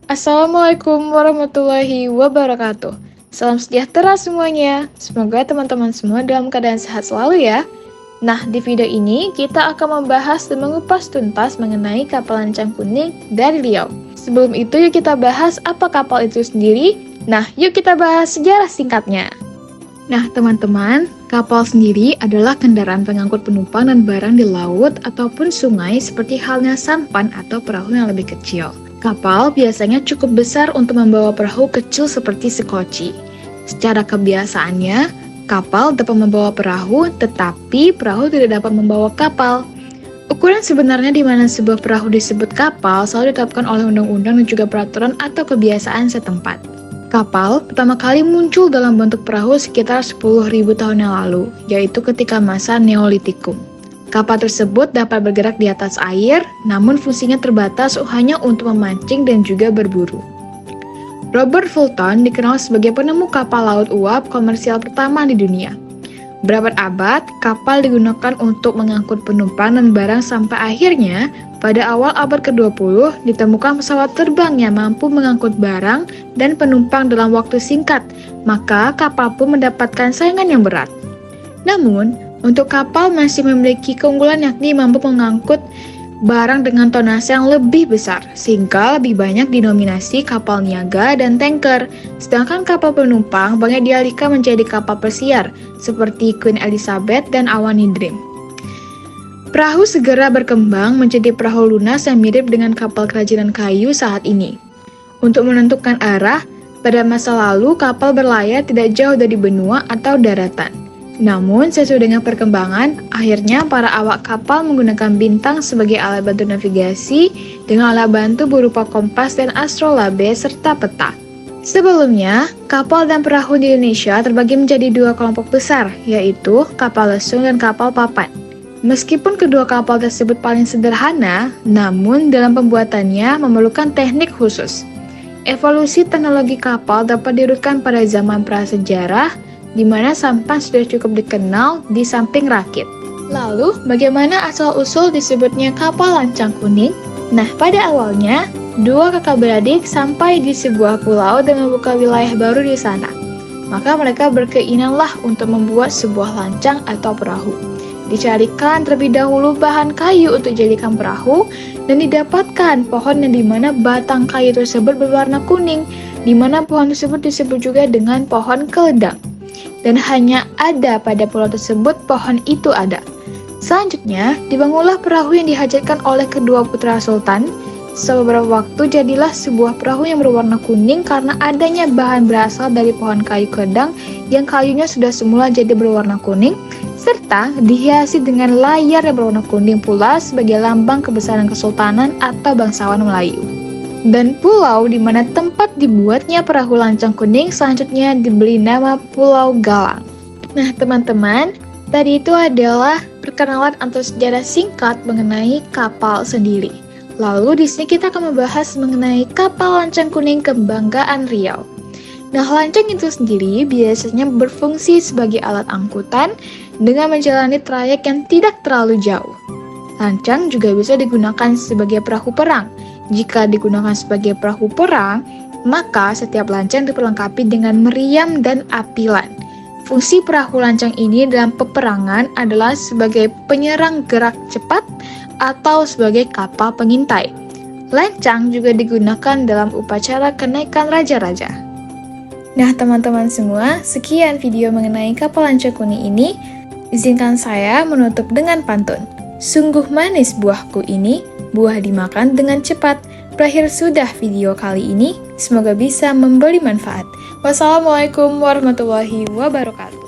Assalamualaikum warahmatullahi wabarakatuh. Salam sejahtera semuanya. Semoga teman-teman semua dalam keadaan sehat selalu ya. Nah, di video ini kita akan membahas dan mengupas tuntas mengenai kapal lancang kuning dari Riau. Sebelum itu, yuk kita bahas apa kapal itu sendiri. Nah, yuk kita bahas sejarah singkatnya. Nah, teman-teman, kapal sendiri adalah kendaraan pengangkut penumpang dan barang di laut ataupun sungai seperti halnya sampan atau perahu yang lebih kecil. Kapal biasanya cukup besar untuk membawa perahu kecil seperti sekoci. Secara kebiasaannya, kapal dapat membawa perahu, tetapi perahu tidak dapat membawa kapal. Ukuran sebenarnya di mana sebuah perahu disebut kapal selalu ditetapkan oleh undang-undang dan juga peraturan atau kebiasaan setempat. Kapal pertama kali muncul dalam bentuk perahu sekitar 10.000 tahun yang lalu, yaitu ketika masa Neolitikum. Kapal tersebut dapat bergerak di atas air, namun fungsinya terbatas hanya untuk memancing dan juga berburu. Robert Fulton dikenal sebagai penemu kapal laut uap komersial pertama di dunia. Berabad-abad, kapal digunakan untuk mengangkut penumpang dan barang sampai akhirnya, pada awal abad ke-20, ditemukan pesawat terbang yang mampu mengangkut barang dan penumpang dalam waktu singkat, maka kapal pun mendapatkan saingan yang berat. Namun, untuk kapal masih memiliki keunggulan yakni mampu mengangkut barang dengan tonase yang lebih besar, sehingga lebih banyak dinominasi kapal niaga dan tanker. Sedangkan kapal penumpang banyak dialihkan menjadi kapal pesiar, seperti Queen Elizabeth dan Awani Dream. Perahu segera berkembang menjadi perahu lunas yang mirip dengan kapal kerajinan kayu saat ini. Untuk menentukan arah, pada masa lalu kapal berlayar tidak jauh dari benua atau daratan. Namun, sesuai dengan perkembangan, akhirnya para awak kapal menggunakan bintang sebagai alat bantu navigasi dengan alat bantu berupa kompas dan astrolabe serta peta. Sebelumnya, kapal dan perahu di Indonesia terbagi menjadi dua kelompok besar, yaitu kapal lesung dan kapal papan. Meskipun kedua kapal tersebut paling sederhana, namun dalam pembuatannya memerlukan teknik khusus. Evolusi teknologi kapal dapat diurutkan pada zaman prasejarah, di mana sampan sudah cukup dikenal di samping rakit. Lalu, bagaimana asal-usul disebutnya kapal lancang kuning? Nah, pada awalnya, dua kakak beradik sampai di sebuah pulau dan membuka wilayah baru di sana. Maka mereka berkeinginanlah untuk membuat sebuah lancang atau perahu. Dicarikan terlebih dahulu bahan kayu untuk jadikan perahu, dan didapatkan pohon yang dimana batang kayu tersebut berwarna kuning, dimana pohon tersebut disebut juga dengan pohon keledang. Dan hanya ada pada pulau tersebut pohon itu ada. Selanjutnya, dibangunlah perahu yang dihajatkan oleh kedua putra sultan. Setelah beberapa waktu, jadilah sebuah perahu yang berwarna kuning karena adanya bahan berasal dari pohon kayu keledang yang kayunya sudah semula jadi berwarna kuning, serta dihiasi dengan layar yang berwarna kuning pula sebagai lambang kebesaran kesultanan atau bangsawan Melayu. Dan pulau di mana tempat dibuatnya perahu lancang kuning selanjutnya diberi nama Pulau Galang. Nah, teman-teman, tadi itu adalah perkenalan atau sejarah singkat mengenai kapal sendiri. Lalu di sini kita akan membahas mengenai kapal lancang kuning kebanggaan Riau. Nah, lancang itu sendiri biasanya berfungsi sebagai alat angkutan dengan menjalani trayek yang tidak terlalu jauh. Lancang juga bisa digunakan sebagai perahu perang. Jika digunakan sebagai perahu perang, maka setiap lancang diperlengkapi dengan meriam dan apilan. Fungsi perahu lancang ini dalam peperangan adalah sebagai penyerang gerak cepat atau sebagai kapal pengintai. Lancang juga digunakan dalam upacara kenaikan raja-raja. Nah, teman-teman semua, sekian video mengenai kapal lancang kuning ini. Izinkan saya menutup dengan pantun. Sungguh manis buahku ini, buah dimakan dengan cepat. Berakhir sudah video kali ini, semoga bisa memberi manfaat. Wassalamualaikum warahmatullahi wabarakatuh.